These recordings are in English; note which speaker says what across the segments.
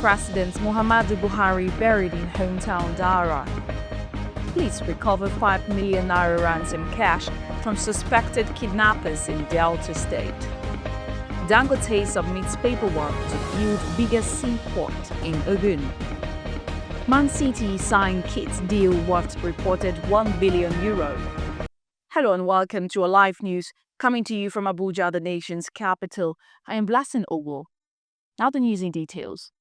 Speaker 1: President Muhammadu Buhari buried in hometown Dara. Police recover 5 million naira ransom cash from suspected kidnappers in Delta State. Dangote submits paperwork to build biggest seaport in Ogun. Man City signed kit deal worth reported €1 billion. Hello and welcome to a live news coming to you from Abuja, the nation's capital. I am Blessing Owo. Now the news in details.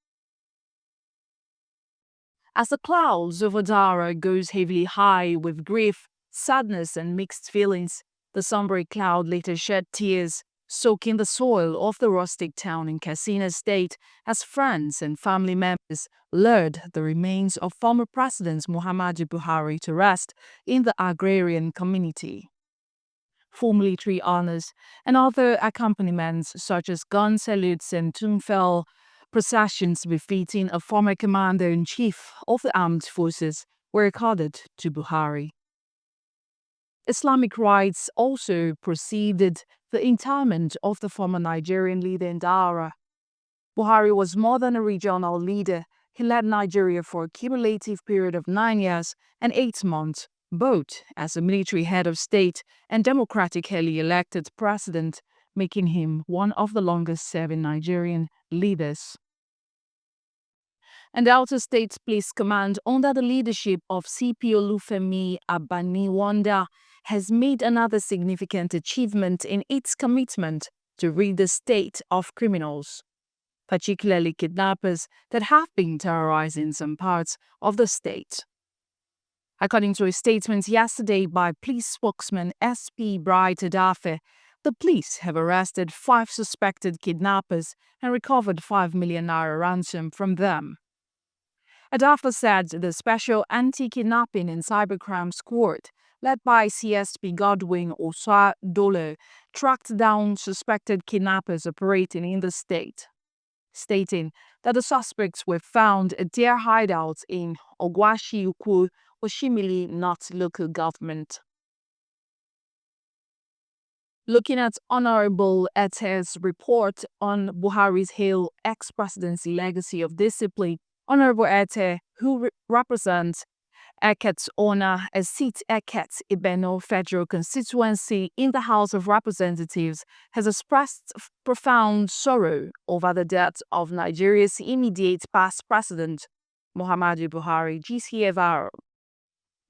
Speaker 1: As the clouds over Dara goes heavily high with grief, sadness and mixed feelings, the sombre cloud later shed tears, soaking the soil of the rustic town in Katsina State as friends and family members lured the remains of former President Muhammadu Buhari to rest in the agrarian community. Full military honors and other accompaniments such as gun salutes and Tumfel processions befitting a former commander-in-chief of the armed forces were accorded to Buhari. Islamic rites also preceded the interment of the former Nigerian leader in Dara. Buhari was more than a regional leader. He led Nigeria for a cumulative period of 9 years and 8 months, both as a military head of state and democratically elected president, making him one of the longest-serving Nigerian leaders. And Delta State Police Command, under the leadership of CP Olufemi Abaniwanda, has made another significant achievement in its commitment to rid the state of criminals, particularly kidnappers that have been terrorizing some parts of the state. According to a statement yesterday by police spokesman SP Bright Adafe, the police have arrested 5 suspected kidnappers and recovered 5 million naira ransom from them. Adafe said the Special Anti-Kidnapping and Cybercrime Squad, led by CSP Godwin Osa Dolo, tracked down suspected kidnappers operating in the state, stating that the suspects were found at their hideouts in Ogwashi Ukwu, Oshimili North local government. Looking at Honorable Ete's report on Buhari's hail ex-presidency legacy of discipline, Honorable Ete, who represents Eket's owner, a seat Eket Ibeno Federal Constituency in the House of Representatives, has expressed profound sorrow over the death of Nigeria's immediate past president, Muhammadu Buhari, GCFR.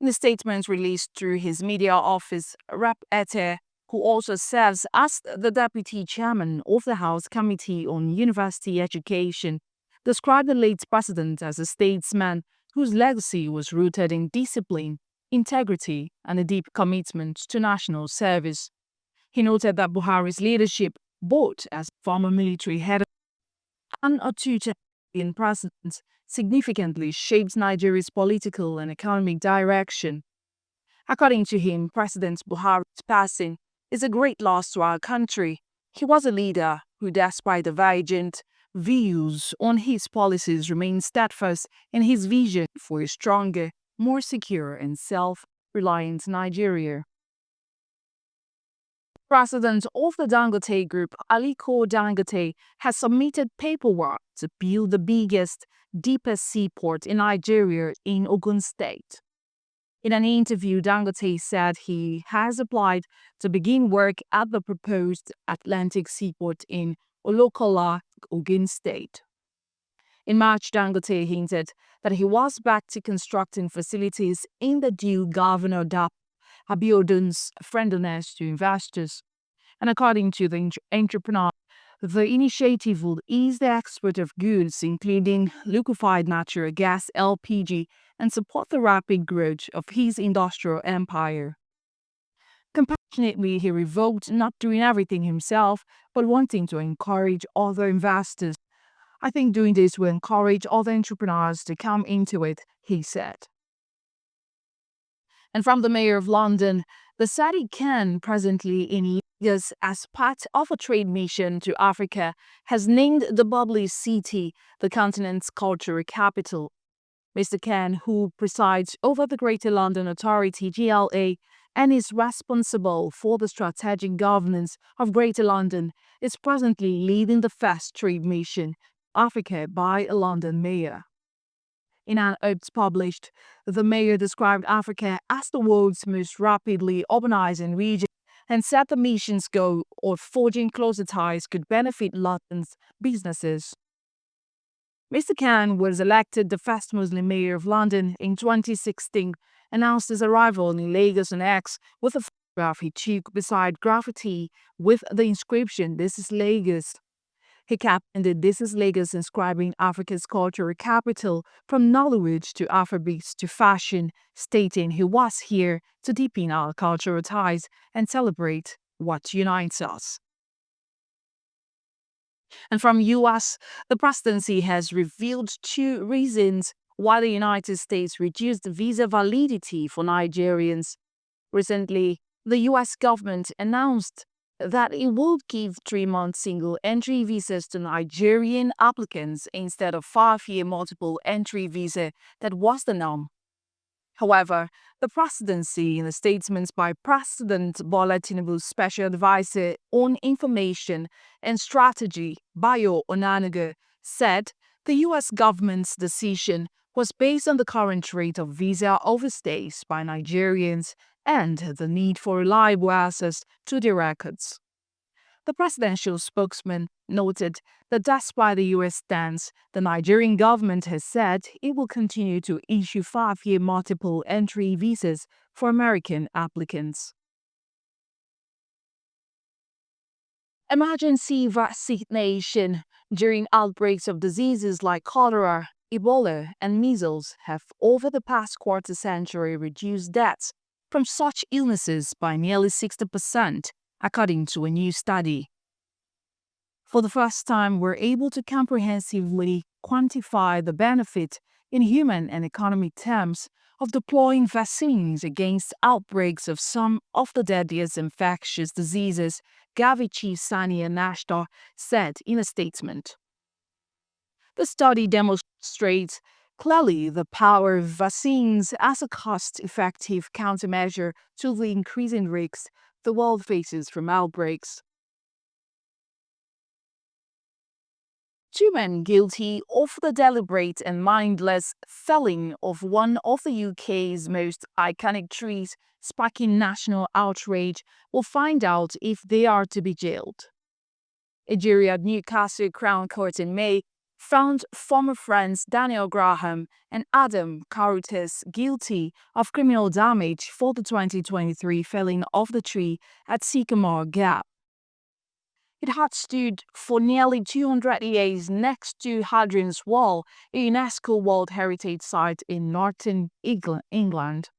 Speaker 1: In a statement released through his media office, Rep. Ete, who also serves as the deputy chairman of the House Committee on University Education, described the late president as a statesman whose legacy was rooted in discipline, integrity, and a deep commitment to national service. He noted that Buhari's leadership, both as former military head and a two-term president, significantly shaped Nigeria's political and economic direction. According to him, President Buhari's passing is a great loss to our country. He was a leader who, despite divergent views on his policies, remained steadfast in his vision for a stronger, more secure and self-reliant Nigeria. President of the Dangote Group, Aliko Dangote, has submitted paperwork to build the biggest, deepest seaport in Nigeria in Ogun State. In an interview, Dangote said he has applied to begin work at the proposed Atlantic Seaport in Olokola, Ogun State. In March, Dangote hinted that he was back to constructing facilities in the due Governor Dap Abiodun's friendliness to investors. And according to the entrepreneur, the initiative will ease the export of goods, including liquefied natural gas (LPG), and support the rapid growth of his industrial empire. Compassionately, he revoked not doing everything himself, but wanting to encourage other investors. I think doing this will encourage other entrepreneurs to come into it, he said. And from the Mayor of London, the Sadiq Khan, presently in Lagos as part of a trade mission to Africa, has named the bubbly city the continent's cultural capital. Mr. Khan, who presides over the Greater London Authority (GLA) and is responsible for the strategic governance of Greater London, is presently leading the first trade mission Africa by a London mayor. In an op-ed published, the mayor described Africa as the world's most rapidly urbanizing region and said the mission's goal of forging closer ties could benefit London's businesses. Mr. Khan was elected the first Muslim mayor of London in 2016, announced his arrival in Lagos on X with a photograph he took beside graffiti with the inscription, "This is Lagos." He captioned "This is Lagos," inscribing Africa's cultural capital from Nollywood to Afrobeats to fashion, stating he was here to deepen our cultural ties and celebrate what unites us. And from US, the presidency has revealed two reasons why the United States reduced visa validity for Nigerians. Recently, the US government announced that it would give 3-month single entry visas to Nigerian applicants instead of 5-year multiple entry visa that was the norm. However, the presidency, in a statement by President Bola Tinubu's special advisor on information and strategy, Bayo Onanuga, said the U.S. government's decision was based on the current rate of visa overstays by Nigerians and the need for reliable access to their records. The presidential spokesman noted that despite the U.S. stance, the Nigerian government has said it will continue to issue 5-year multiple entry visas for American applicants. Emergency vaccination during outbreaks of diseases like cholera, Ebola, and measles have over the past quarter century reduced deaths from such illnesses by nearly 60%, according to a new study. For the first time, we're able to comprehensively quantify the benefit in human and economic terms of deploying vaccines against outbreaks of some of the deadliest infectious diseases, Gavi Chief Sania Nashtar said in a statement. The study demonstrates clearly the power of vaccines as a cost-effective countermeasure to the increasing risks the world faces from outbreaks. Two men guilty of the deliberate and mindless felling of one of the UK's most iconic trees, sparking national outrage, will find out if they are to be jailed. A jury at Newcastle Crown Court in May found former friends Daniel Graham and Adam Carruthers guilty of criminal damage for the 2023 felling of the tree at Sycamore Gap. It had stood for nearly 200 years next to Hadrian's Wall, a UNESCO World Heritage Site in northern England.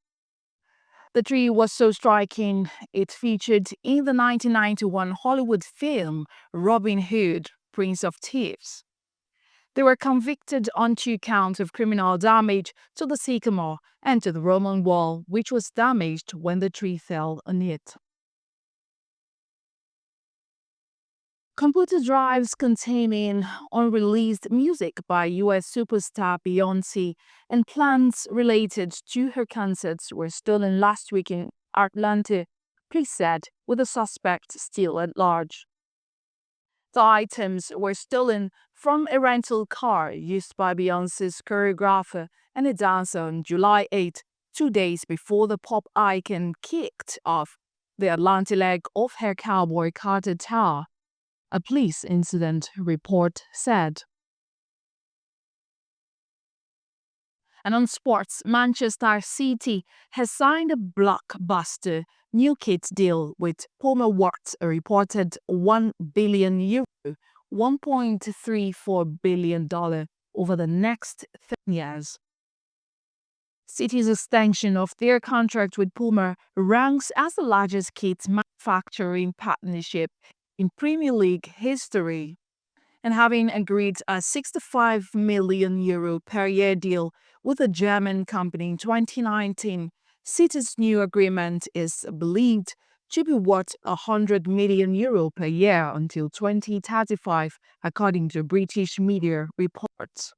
Speaker 1: The tree was so striking, it featured in the 1991 Hollywood film Robin Hood, Prince of Thieves. They were convicted on 2 counts of criminal damage to the sycamore and to the Roman wall, which was damaged when the tree fell on it. Computer drives containing unreleased music by US superstar Beyoncé and plans related to her concerts were stolen last week in Atlanta, police said, with the suspect still at large. The items were stolen from a rental car used by Beyoncé's choreographer and a dancer on July 8, 2 days before the pop icon kicked off the Atlanta leg of her Cowboy Carter tour, a police incident report said. And on sports, Manchester City has signed a blockbuster new kit deal with Puma worth a reported €1 billion, $1.34 billion over the next 10 years. City's extension of their contract with Puma ranks as the largest kit manufacturing partnership in Premier League history, and having agreed a €65 million per year deal with a German company in 2019, City's new agreement is believed to be worth €100 million per year until 2035, according to British media reports.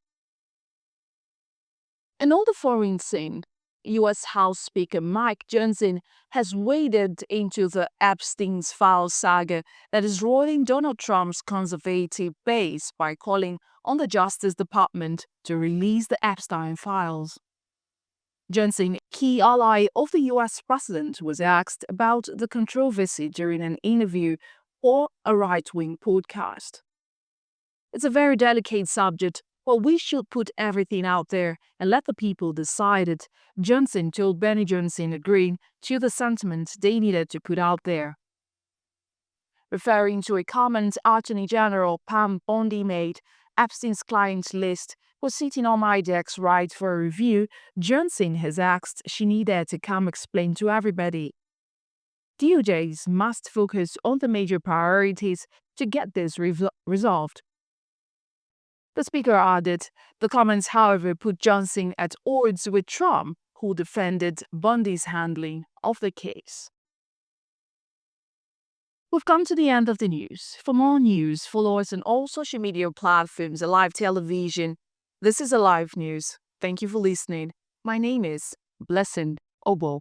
Speaker 1: And on the foreign scene, U.S. House Speaker Mike Johnson has waded into the Epstein's files saga that is roiling Donald Trump's conservative base by calling on the Justice Department to release the Epstein files. Johnson, key ally of the U.S. president, was asked about the controversy during an interview for a right-wing podcast. It's a very delicate subject, but we should put everything out there and let the people decide it, Johnson told Benny Johnson, agreeing to the sentiment they needed to put out there. Referring to a comment Attorney General Pam Bondi made, Epstein's client list was sitting on my desk right for a review. Johnson has asked she needed to come explain to everybody. DOJs must focus on the major priorities to get this resolved. The speaker added, the comments, however, put Johnson at odds with Trump, who defended Bundy's handling of the case. We've come to the end of the news. For more news, follow us on all social media platforms, Alive Television. This is Alive News. Thank you for listening. My name is Blessing Obo.